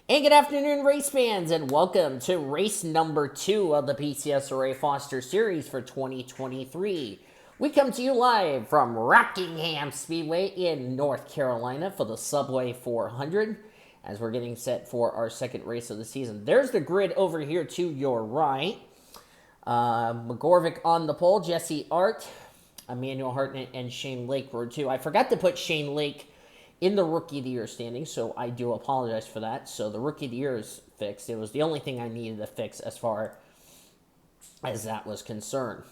And good afternoon, race fans, and welcome to race number 2 of the PCSRA Foster Series for 2023. We come to you live from Rockingham Speedway in North Carolina for the Subway 400 as we're getting set for our second race of the season. There's the grid over here to your right. McGorvick on the pole, Jesse Art, Emmanuel Hartnett, and Shane Lake were 2. I forgot to put Shane Lake in the Rookie of the Year standings, so I do apologize for that. So the Rookie of the Year is fixed. It was the only thing I needed to fix as far as that was concerned.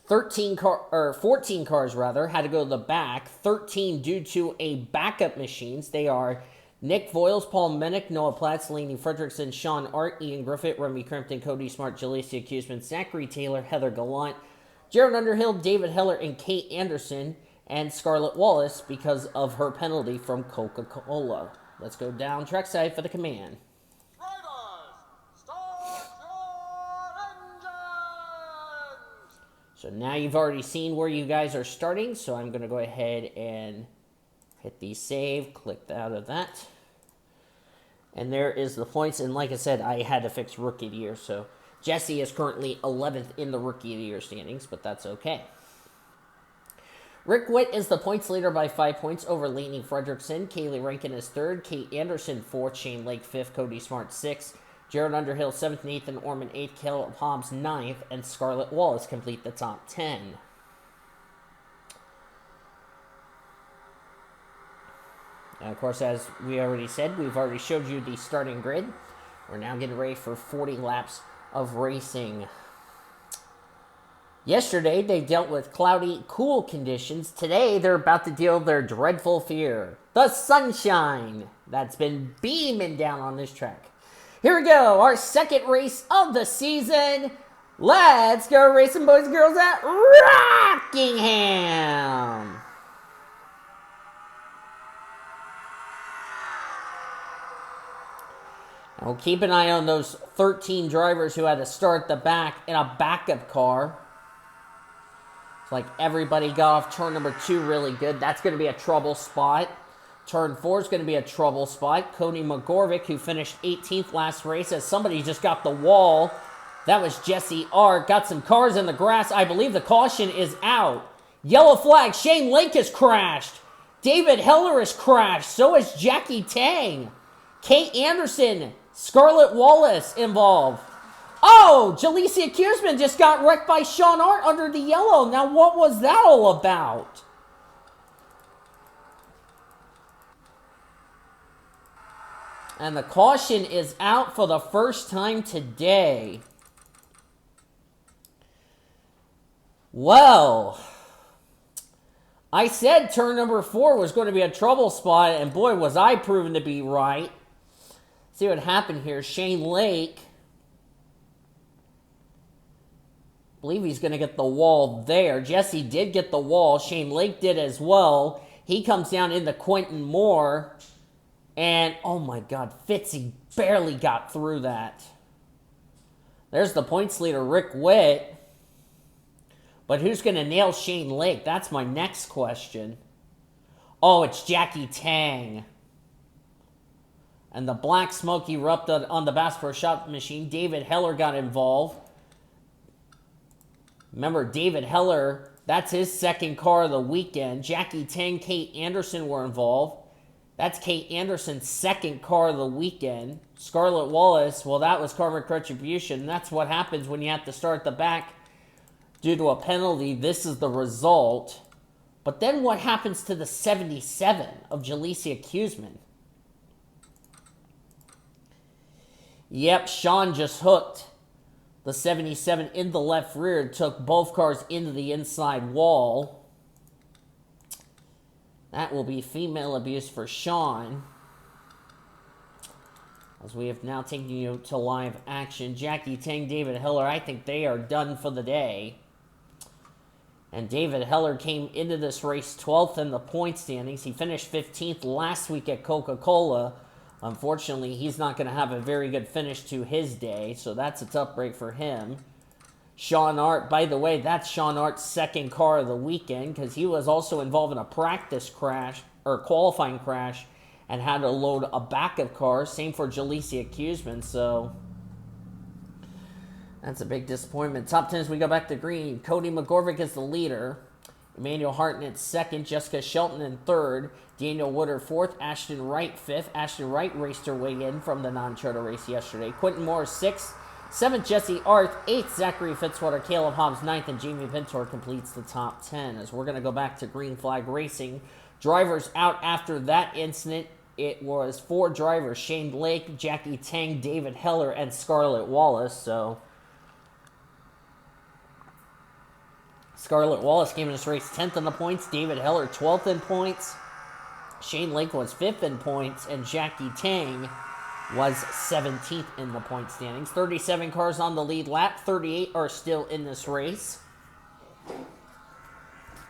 14 cars rather had to go to the back. 13 due to a backup machines. They are Nick Voiles, Paul Mennick, Noah Platts, Laney Fredrickson, Sean Art, Ian Griffith, Remy Crimpton, Cody Smart, Jalecia Cuseman, Zachary Taylor, Heather Gallant, Jared Underhill, David Heller, and Kate Anderson, and Scarlett Wallace because of her penalty from Coca-Cola. Let's go down trackside for the command. Drivers, start your engines! So now you've already seen where you guys are starting, so I'm going to go ahead and hit the save, click out of that. And there is the points, and like I said, I had to fix Rookie of the Year, so Jesse is currently 11th in the Rookie of the Year standings, but that's okay. Rick Witt is the points leader by 5 points over Laney Fredrickson. Kaylee Rankin is 3rd. Kate Anderson 4th. Shane Lake 5th. Cody Smart 6th. Jared Underhill 7th and 8th. And Orman 8th. Caleb Hobbs 9th. And Scarlett Wallace complete the top 10. And of course, as we already said, we've already showed you the starting grid. We're now getting ready for 40 laps of racing. Yesterday, they dealt with cloudy, cool conditions. Today, they're about to deal with their dreadful fear. The sunshine that's been beaming down on this track. Here we go, our second race of the season. Let's go racing, boys and girls, at Rockingham. And we'll keep an eye on those 13 drivers who had to start the back in a backup car. It's like everybody got off turn number 2 really good. That's going to be a trouble spot. Turn 4 is going to be a trouble spot. Cody McGorvick, who finished 18th last race, as somebody just got the wall. That was Jesse Art. Got some cars in the grass. I believe the caution is out. Yellow flag. Shane Lake has crashed. David Heller has crashed. So has Jackie Tang. Kate Anderson. Scarlett Wallace involved. Oh, Jalecia Cuseman just got wrecked by Sean Art under the yellow. Now, what was that all about? And the caution is out for the first time today. Well, I said turn number 4 was going to be a trouble spot, and boy, was I proven to be right. See what happened here. Shane Lake, I believe he's going to get the wall there. Jesse did get the wall. Shane Lake did as well. He comes down into Quentin Moore. And, oh my God, Fitzy barely got through that. There's the points leader, Rick Witt. But who's going to nail Shane Lake? That's my next question. Oh, it's Jackie Tang. And the black smoke erupted on the Bass Pro Shop machine. David Heller got involved. Remember, David Heller, that's his second car of the weekend. Jackie Tang, Kate Anderson were involved. That's Kate Anderson's second car of the weekend. Scarlett Wallace, well, that was karmic retribution. That's what happens when you have to start the back due to a penalty. This is the result. But then what happens to the 77 of Jalecia Cuseman? Yep, Sean just hooked the 77 in the left rear, took both cars into the inside wall. That will be female abuse for Sean. As we have now taken you to live action. Jackie Tang, David Heller, I think they are done for the day. And David Heller came into this race 12th in the point standings. He finished 15th last week at Coca-Cola. Unfortunately, he's not going to have a very good finish to his day, so that's a tough break for him. Sean Art, by the way, that's Sean Art's second car of the weekend because he was also involved in a practice crash, or qualifying crash, and had to load a backup car. Same for Jalicia Kuzman, so that's a big disappointment. Top 10 as we go back to green. Cody McGorvick is the leader. Emmanuel Hartnett second. Jessica Shelton in third. Daniel Woodard fourth. Ashton Wright fifth. Ashton Wright raced her way in from the non-charter race yesterday. Quentin Moore sixth. Seventh, Jesse Arth. Eighth, Zachary Fitzwater. Caleb Hobbs ninth. And Jamie Pintor completes the top 10. As we're going to go back to green flag racing. Drivers out after that incident. It was 4 drivers. Shane Lake, Jackie Tang, David Heller, and Scarlett Wallace. So Scarlett Wallace came in this race 10th in the points. David Heller 12th in points. Shane Lake was 5th in points. And Jackie Tang was 17th in the point standings. 37 cars on the lead lap. 38 are still in this race.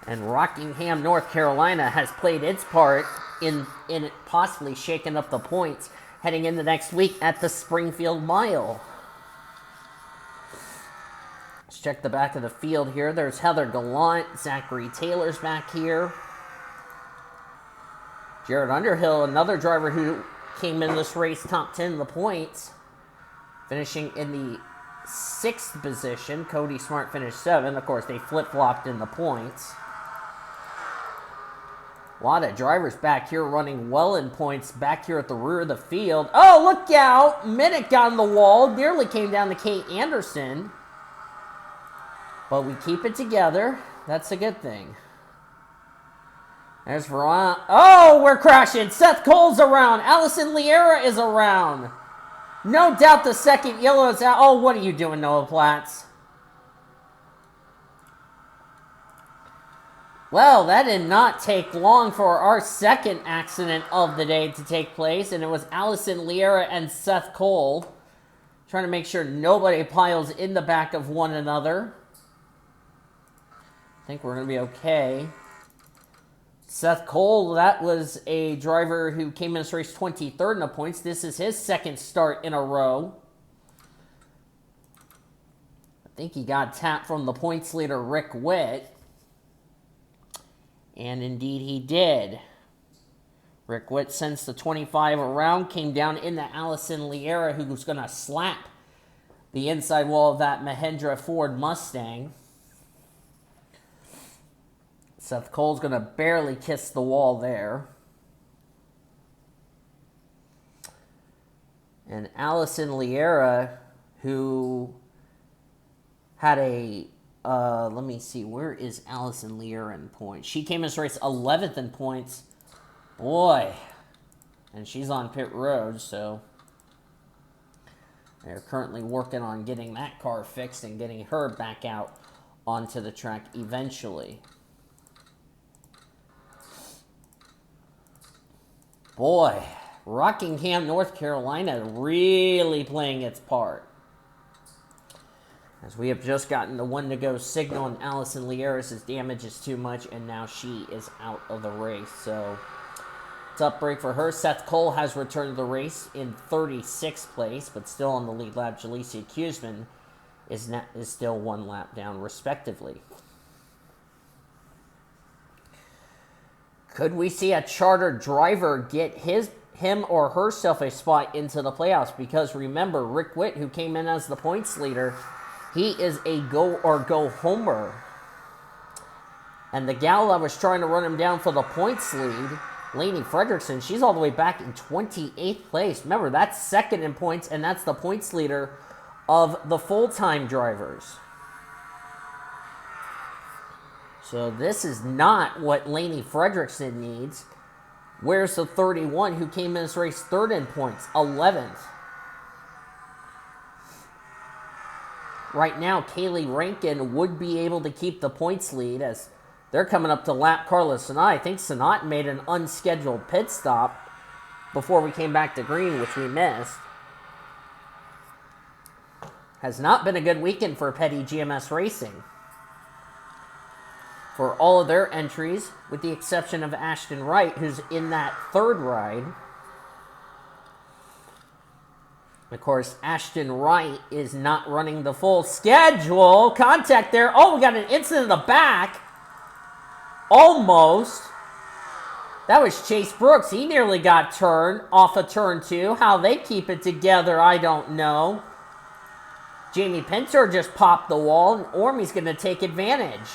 And Rockingham, North Carolina has played its part in it possibly shaking up the points heading into next week at the Springfield Mile. Let's check the back of the field here. There's Heather Gallant. Zachary Taylor's back here. Jared Underhill, another driver who came in this race top 10 in the points, finishing in the 6th position. Cody Smart finished 7th. Of course, they flip-flopped in the points. A lot of drivers back here running well in points back here at the rear of the field. Oh, look out! Minute got on the wall. Nearly came down to Kate Anderson. But we keep it together. That's a good thing. There's Veron. Oh, we're crashing. Seth Cole's around. Allison Liera is around. No doubt the second yellow is out. Oh, what are you doing, Noah Platts? Well, that did not take long for our second accident of the day to take place, and it was Allison Liera and Seth Cole trying to make sure nobody piles in the back of one another. I think we're going to be okay. Seth Cole, that was a driver who came in this race 23rd in the points. This is his second start in a row. I think he got tapped from the points leader, Rick Witt. And indeed he did. Rick Witt sends the 25 around, came down into Allison Liera, who was going to slap the inside wall of that Mahindra Ford Mustang. Seth Cole's going to barely kiss the wall there. And Allison Liera, who had a... let me see. Where is Allison Liera in points? She came in this race 11th in points. Boy. And she's on pit road, so they're currently working on getting that car fixed and getting her back out onto the track eventually. Boy, Rockingham, North Carolina really playing its part. As we have just gotten the 1-to-go signal, and Allison Liera's damage is too much, and now she is out of the race. So, tough break for her. Seth Cole has returned to the race in 36th place, but still on the lead lap. Jalicia Kuzman is still 1 lap down, respectively. Could we see a charter driver get him or herself a spot into the playoffs? Because remember, Rick Witt, who came in as the points leader, he is a go-or-go homer. And the gal that was trying to run him down for the points lead, Lainey Fredrickson, she's all the way back in 28th place. Remember, that's second in points, and that's the points leader of the full-time drivers. So this is not what Lainey Fredrickson needs. Where's the 31 who came in this race 3rd in points, 11th? Right now, Kaylee Rankin would be able to keep the points lead as they're coming up to lap Carlos Sanat. I think Sanat made an unscheduled pit stop before we came back to green, which we missed. Has not been a good weekend for Petty GMS Racing. For all of their entries, with the exception of Ashton Wright, who's in that 3rd ride. Of course, Ashton Wright is not running the full schedule. Contact there. Oh, we got an incident in the back. Almost. That was Chase Brooks. He nearly got turned off of turn 2. How they keep it together, I don't know. Jamie Pinter just popped the wall, and Ormy's going to take advantage.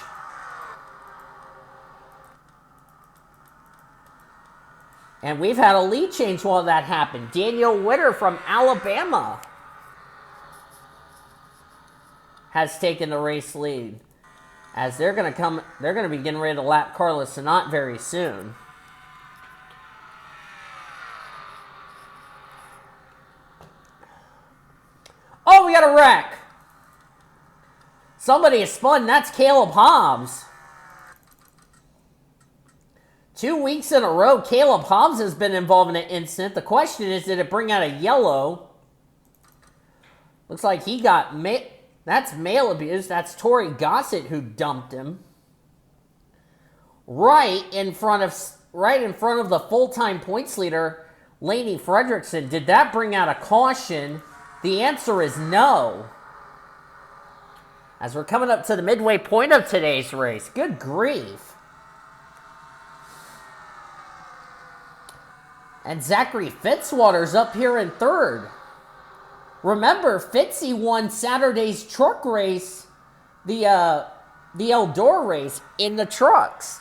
And we've had a lead change while that happened. Daniel Witter from Alabama has taken the race lead. As they're going to be getting ready to lap Carlos Sanat very soon. Oh, we got a wreck. Somebody has spun. That's Caleb Hobbs. 2 weeks in a row, Caleb Hobbs has been involved in an incident. The question is, did it bring out a yellow? Looks like he got... That's male abuse. That's Tori Gossett who dumped him. Right in front of the full-time points leader, Lainey Fredrickson. Did that bring out a caution? The answer is no. As we're coming up to the midway point of today's race. Good grief. And Zachary Fitzwater's up here in third. Remember, Fitzy won Saturday's truck race, the Eldor race, in the trucks.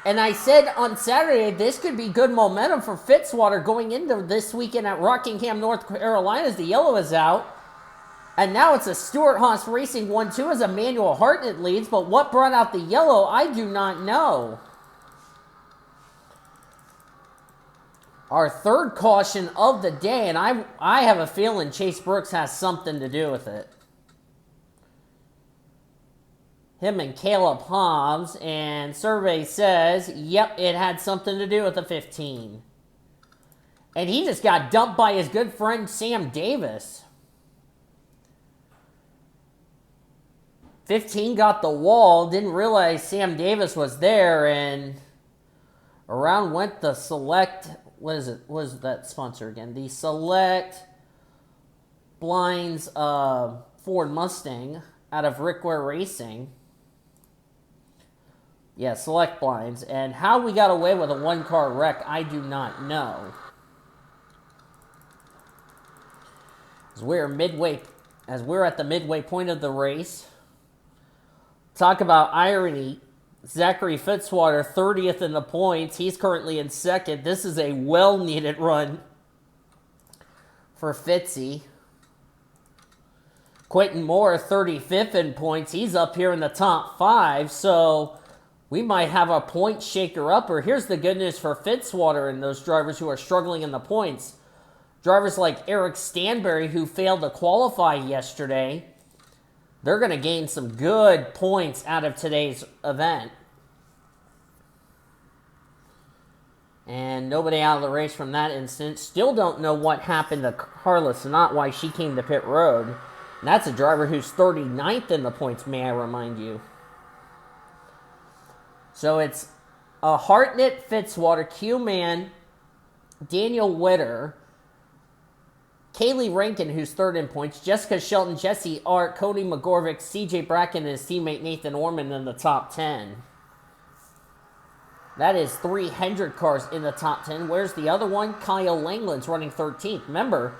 And I said on Saturday, this could be good momentum for Fitzwater going into this weekend at Rockingham, North Carolina, as the yellow is out. And now it's a Stuart Haas Racing 1-2 as Emmanuel Hartnett leads. But what brought out the yellow, I do not know. Our third caution of the day, and I have a feeling Chase Brooks has something to do with it. Him and Caleb Hobbs, and survey says, yep, it had something to do with the 15. And he just got dumped by his good friend Sam Davis. 15 got the wall, didn't realize Sam Davis was there, and around went the Select... What is that sponsor again? The Select Blinds Ford Mustang out of Rickware Racing. Yeah, Select Blinds. And how we got away with a one-car wreck, I do not know. As we're at the midway point of the race. Talk about irony. Zachary Fitzwater, 30th in the points. He's currently in second. This is a well-needed run for Fitzy. Quentin Moore, 35th in points. He's up here in the top 5, so we might have a point shaker-upper. Here's the good news for Fitzwater and those drivers who are struggling in the points. Drivers like Eric Stanberry, who failed to qualify yesterday, they're going to gain some good points out of today's event. And nobody out of the race from that instance. Still don't know what happened to Carla Sanat, why she came to pit road. And that's a driver who's 39th in the points, may I remind you. So it's a Hartnett, Fitzwater, Q-Man, Daniel Witter, Kaylee Rankin, who's third in points, Jessica Shelton, Jesse Art, Cody McGorvick, CJ Bracken, and his teammate Nathan Orman in the top 10. That is 3 Hendrick cars in the top 10. Where's the other one? Kyle Langland's running 13th. Remember,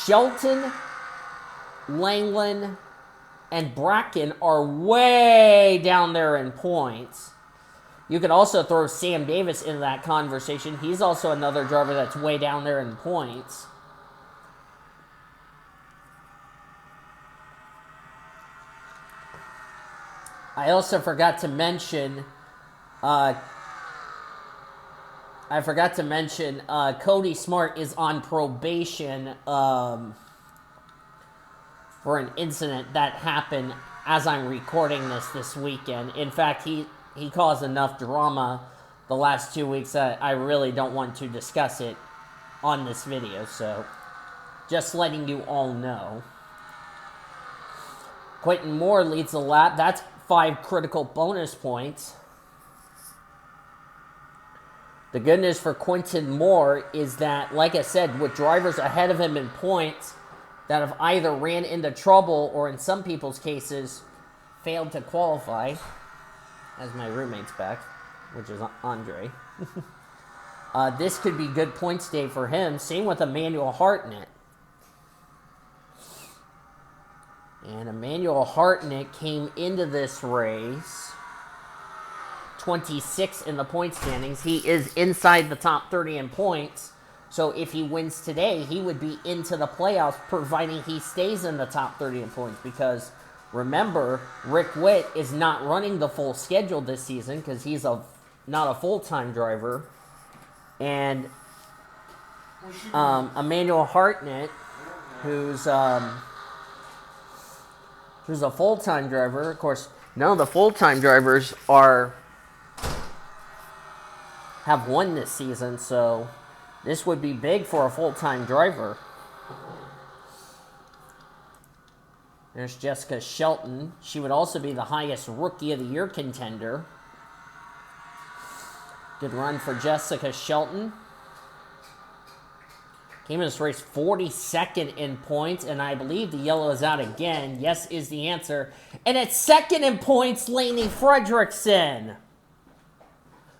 Shelton, Langland, and Bracken are way down there in points. You could also throw Sam Davis into that conversation. He's also another driver that's way down there in points. I also forgot to mention... Cody Smart is on probation for an incident that happened as I'm recording this weekend. In fact, he caused enough drama the last 2 weeks that I really don't want to discuss it on this video. So, just letting you all know. Quentin Moore leads the lap. That's 5 critical bonus points. The good news for Quentin Moore is that, like I said, with drivers ahead of him in points that have either ran into trouble or, in some people's cases, failed to qualify, as my roommate's back, which is Andre. This could be good points day for him. Same with Emmanuel Hartnett. And Emmanuel Hartnett came into this race 26 in the point standings. He is inside the top 30 in points. So if he wins today, he would be into the playoffs, providing he stays in the top 30 in points. Because remember, Rick Witt is not running the full schedule this season because he's not a full-time driver. And Emmanuel Hartnett, who's a full-time driver. Of course, none of the full-time drivers have won this season, so this would be big for a full-time driver. There's Jessica Shelton. She would also be the highest Rookie of the Year contender. Good run for Jessica Shelton. Came in this race 42nd in points, and I believe the yellow is out again. Yes is the answer. And it's second in points, Lainey Fredrickson,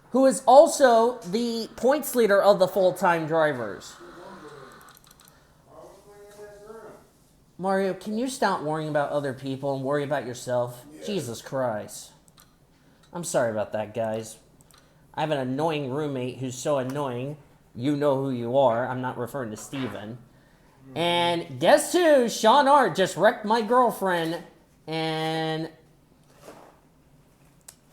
who is also the points leader of the full-time drivers. Mario, can you stop worrying about other people and worry about yourself? Yeah. Jesus Christ. I'm sorry about that, guys. I have an annoying roommate who's so annoying. You know who you are. I'm not referring to Steven. And guess who? Sean Art just wrecked my girlfriend. And,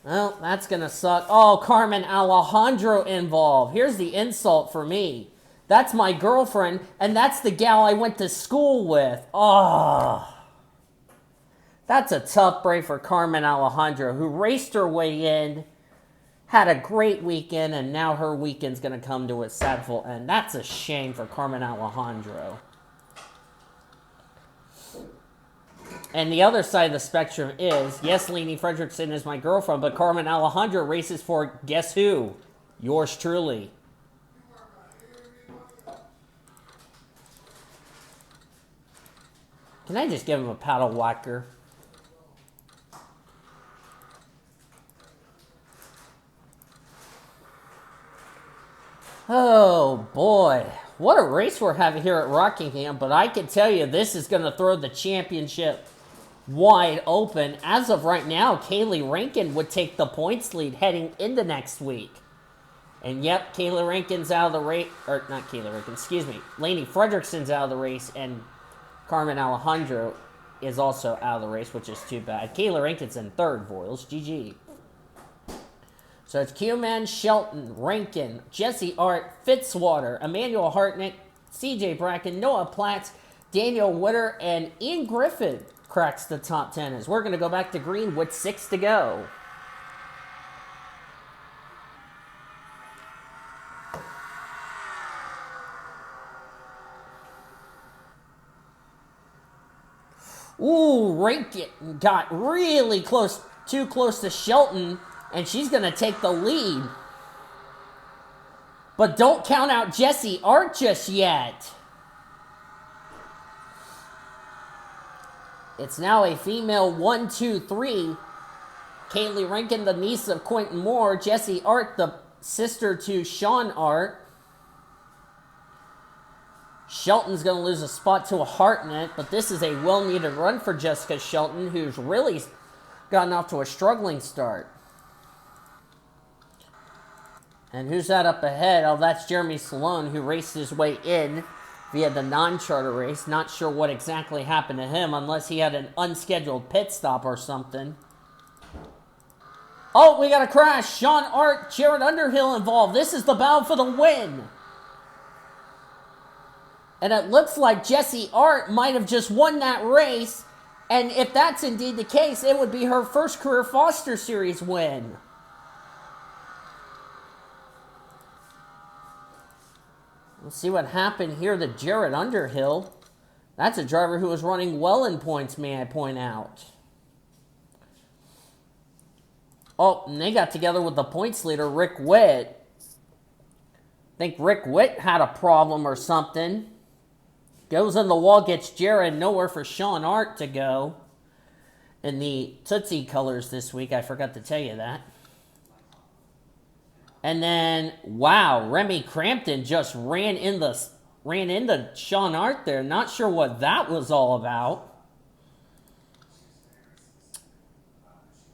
well, that's going to suck. Oh, Carmen Alejandro involved. Here's the insult for me. That's my girlfriend, and that's the gal I went to school with. Oh. That's a tough break for Carmen Alejandro, who raced her way in, had a great weekend, and now her weekend's going to come to a sad full end. That's a shame for Carmen Alejandro. And the other side of the spectrum is, yes, Lainey Fredrickson is my girlfriend, but Carmen Alejandro races for, guess who? Yours truly. Can I just give him a paddle whacker? Oh, boy. What a race we're having here at Rockingham, but I can tell you this is going to throw the championship wide open. As of right now, Kaylee Rankin would take the points lead heading into next week. And yep, Kaylee Rankin's out of the race, or not Kaylee Rankin, excuse me. Lainey Fredrickson's out of the race, and Carmen Alejandro is also out of the race, which is too bad. Kayla Rankin's in third, Boyles. GG. So it's Q-Man, Shelton, Rankin, Jesse Art, Fitzwater, Emmanuel Hartnett, CJ Bracken, Noah Platts, Daniel Witter, and Ian Griffin cracks the top 10 as we're going to go back to green with 6 to go. Ooh, Rankin got really close, too close to Shelton, and she's going to take the lead. But don't count out Jesse Art just yet. It's now a female 1, 2, 3. Kaylee Rankin, the niece of Quentin Moore. Jesse Art, the sister to Sean Art. Shelton's going to lose a spot to a Hartnett, but this is a well-needed run for Jessica Shelton, who's really gotten off to a struggling start. And who's that up ahead? Oh, that's Jeremy Salone, who raced his way in via the non-charter race. Not sure what exactly happened to him, unless he had an unscheduled pit stop or something. Oh, we got a crash. Sean Art, Jared Underhill involved. This is the battle for the win. And it looks like Jesse Art might have just won that race. And if that's indeed the case, it would be her first career Foster Series win. Let's see what happened here to Jared Underhill. That's a driver who was running well in points, may I point out. Oh, and they got together with the points leader, Rick Witt. I think Rick Witt had a problem or something. Goes in the wall, gets Jared, nowhere for Sean Art to go. In the Tootsie colors this week, I forgot to tell you that. And then, wow, Remy Crampton just ran into Sean Hart there. Not sure what that was all about.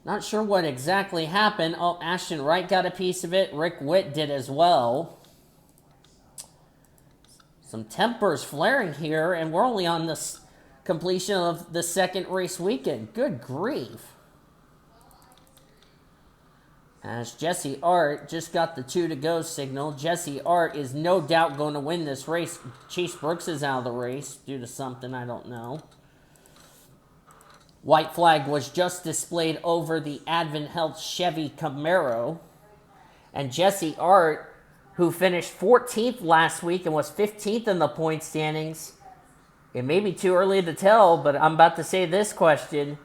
Not sure what exactly happened. Oh, Ashton Wright got a piece of it. Rick Witt did as well. Some tempers flaring here, and we're only on the completion of the second race weekend. Good grief. As Jesse Art just got the 2 to go signal. Jesse Art is no doubt going to win this race. Chase Brooks is out of the race due to something, I don't know. White flag was just displayed over the Advent Health Chevy Camaro. And Jesse Art, who finished 14th last week and was 15th in the point standings. It may be too early to tell, but I'm about to say this question.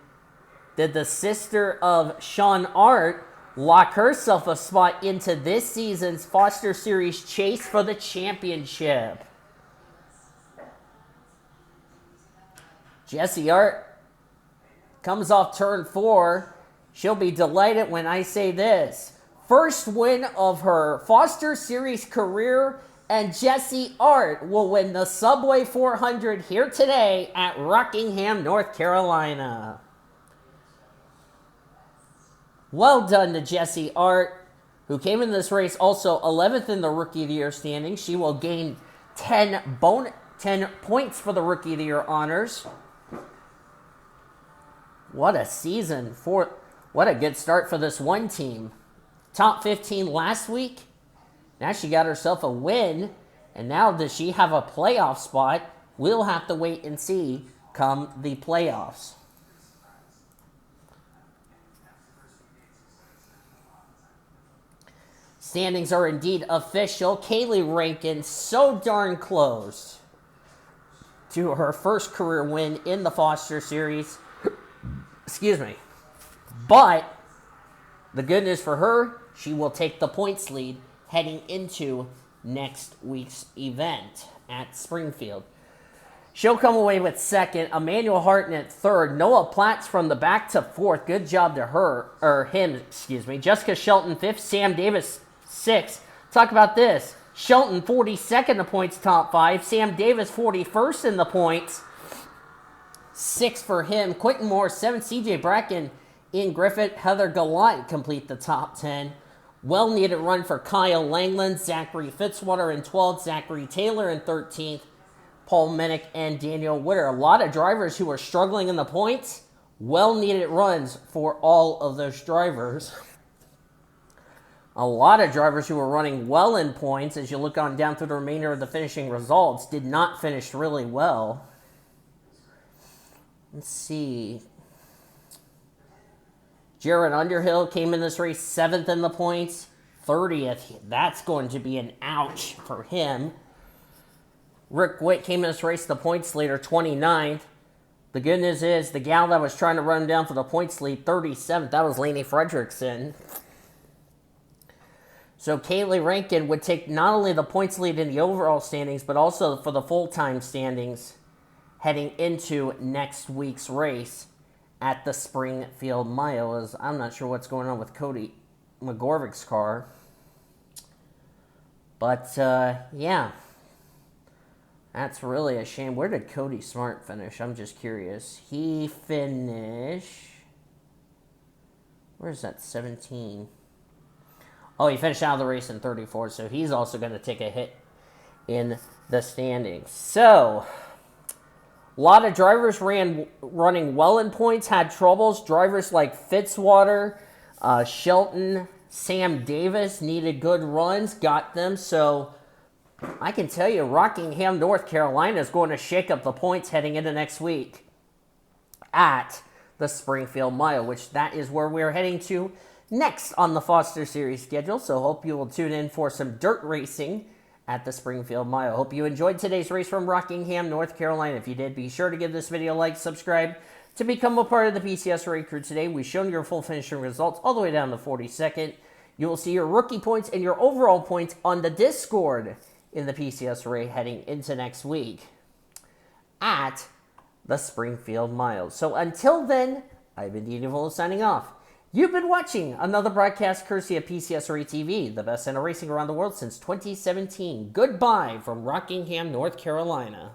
Did the sister of Sean Art lock herself a spot into this season's Foster Series chase for the championship? Jesse Art comes off turn 4. She'll be delighted when I say this. First win of her Foster Series career, and Jesse Art will win the Subway 400 here today at Rockingham, North Carolina. Well done to Jesse Art, who came in this race also 11th in the Rookie of the Year standings. She will gain 10 points for the Rookie of the Year honors. What a season. What a good start for this one team. Top 15 last week. Now she got herself a win. And now does she have a playoff spot? We'll have to wait and see come the playoffs. Standings are indeed official. Kaylee Rankin so darn close to her first career win in the Foster Series. Excuse me. But the good news for her, she will take the points lead heading into next week's event at Springfield. She'll come away with second. Emmanuel Harton at third. Noah Platts from the back to fourth. Good job to him. Jessica Shelton fifth. Sam Davis sixth. Talk about this. Shelton 42nd in the points, top 5. Sam Davis 41st in the points. 6 for him. Quentin Moore 7th. CJ Bracken, Ian Griffith, Heather Gallant complete the top 10. Well-needed run for Kyle Langland, Zachary Fitzwater in 12th, Zachary Taylor in 13th, Paul Minnick, and Daniel Witter. A lot of drivers who are struggling in the points. Well-needed runs for all of those drivers. A lot of drivers who were running well in points, as you look on down through the remainder of the finishing results, did not finish really well. Let's see. Jared Underhill came in this race 7th in the points, 30th. That's going to be an ouch for him. Rick Witt came in this race the points leader, 29th. The good news is the gal that was trying to run down for the points lead, 37th. That was Lainey Fredrickson. So Kaylee Rankin would take not only the points lead in the overall standings, but also for the full-time standings heading into next week's race at the Springfield Mile. As I'm not sure what's going on with Cody McGorvick's car. But, yeah. That's really a shame. Where did Cody Smart finish? I'm just curious. He finished... Where's that? 17. Oh, he finished out of the race in 34, so he's also going to take a hit in the standings. So, a lot of drivers running well in points, had troubles. Drivers like Fitzwater, Shelton, Sam Davis needed good runs, got them. So, I can tell you, Rockingham, North Carolina is going to shake up the points heading into next week at the Springfield Mile, which that is where we're heading to next on the Foster Series schedule. So hope you will tune in for some dirt racing at the Springfield Mile. Hope you enjoyed today's race from Rockingham, North Carolina. If you did, be sure to give this video a like, subscribe to become a part of the PCSRA crew today. We've shown your full finishing results all the way down to 42nd. You will see your rookie points and your overall points on the Discord in the PCSRA heading into next week at the Springfield Mile. So until then, I've been Dean Evil signing off. You've been watching another broadcast courtesy of PCSRA TV, the best center racing around the world since 2017. Goodbye from Rockingham, North Carolina.